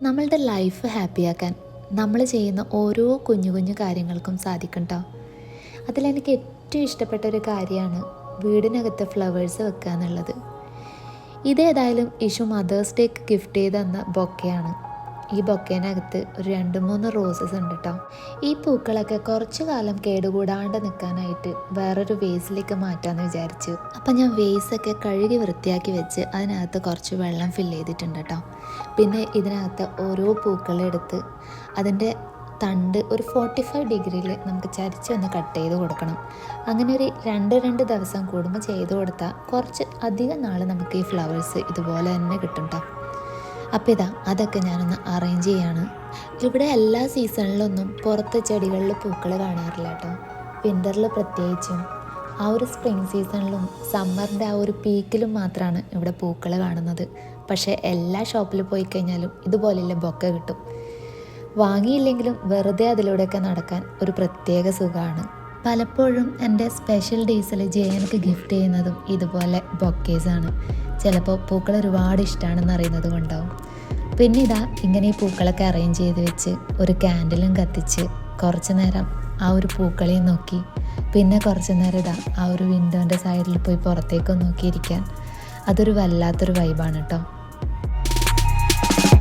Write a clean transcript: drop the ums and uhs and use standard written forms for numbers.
നമ്മളുടെ ലൈഫ് ഹാപ്പിയാക്കാൻ നമ്മൾ ചെയ്യുന്ന ഓരോ കുഞ്ഞു കുഞ്ഞു കാര്യങ്ങൾക്കും സാധിക്കും കേട്ടോ. അതിലെനിക്ക് ഏറ്റവും ഇഷ്ടപ്പെട്ട ഒരു കാര്യമാണ് വീടിനകത്ത് ഫ്ലവേഴ്സ് വെക്കുക എന്നുള്ളത്. ഇതേതായാലും ഇഷു മദേഴ്സ് ഡേക്ക് ഗിഫ്റ്റ് ചെയ്ത് തന്ന ബൊക്കയാണ്. ഈ ബൊക്കേനകത്ത് ഒരു 2-3 റോസസ് ഉണ്ട് കേട്ടോ. ഈ പൂക്കളൊക്കെ കുറച്ചു കാലം കേടുകൂടാണ്ട് നിൽക്കാനായിട്ട് വേറൊരു വേസിലേക്ക് മാറ്റാമെന്ന് വിചാരിച്ചു. അപ്പം ഞാൻ വേസൊക്കെ കഴുകി വൃത്തിയാക്കി വെച്ച് അതിനകത്ത് കുറച്ച് വെള്ളം ഫില്ല് ചെയ്തിട്ടുണ്ട് കേട്ടോ. പിന്നെ ഇതിനകത്ത് ഓരോ പൂക്കളെടുത്ത് അതിൻ്റെ തണ്ട് ഒരു 45 ഡിഗ്രിയിൽ നമുക്ക് ചരിച്ച് കട്ട് ചെയ്ത് കൊടുക്കണം. അങ്ങനെ ഒരു 2 ദിവസം കൂടുമ്പോൾ ചെയ്ത് കൊടുത്താൽ കുറച്ച് അധികം നാൾ നമുക്ക് ഈ ഫ്ലവേഴ്സ് ഇതുപോലെ തന്നെ കിട്ടും കേട്ടോ. അപ്പോൾ അതൊക്കെ ഞാനൊന്ന് അറേഞ്ച് ചെയ്യാണ്. ഇവിടെ എല്ലാ സീസണിലൊന്നും പുറത്ത് ചെടികളിൽ പൂക്കൾ കാണാറില്ല കേട്ടോ. വിൻ്ററിൽ പ്രത്യേകിച്ചും ആ ഒരു സ്പ്രിങ് സീസണിലും സമ്മറിൻ്റെ ആ ഒരു പീക്കിലും മാത്രമാണ് ഇവിടെ പൂക്കൾ കാണുന്നത്. പക്ഷേ എല്ലാ ഷോപ്പിൽ പോയി കഴിഞ്ഞാലും ഇതുപോലെയുള്ള ബൊക്ക കിട്ടും. വാങ്ങിയില്ലെങ്കിലും വെറുതെ അതിലൂടെയൊക്കെ നടക്കാൻ ഒരു പ്രത്യേക സുഖമാണ്. പലപ്പോഴും എൻ്റെ സ്പെഷ്യൽ ഡേയ്സിൽ ജയനക്ക് ഗിഫ്റ്റ് ചെയ്യുന്നതും ഇതുപോലെ ബൊക്കേസാണ്. ചിലപ്പോൾ പൂക്കൾ ഒരുപാട് ഇഷ്ടമാണെന്ന് അറിയുന്നത് കൊണ്ടാവും. പിന്നെ ഇങ്ങനെ ഈ പൂക്കളൊക്കെ അറേഞ്ച് ചെയ്ത് വെച്ച് ഒരു ക്യാൻഡിലും കത്തിച്ച് കുറച്ച് നേരം ആ ഒരു പൂക്കളെയും നോക്കി, പിന്നെ കുറച്ച് നേരം ആ ഒരു വിൻഡോൻ്റെ സൈഡിൽ പോയി പുറത്തേക്കൊന്ന് നോക്കിയിരിക്കാൻ അതൊരു വല്ലാത്തൊരു വൈബാണ് കേട്ടോ.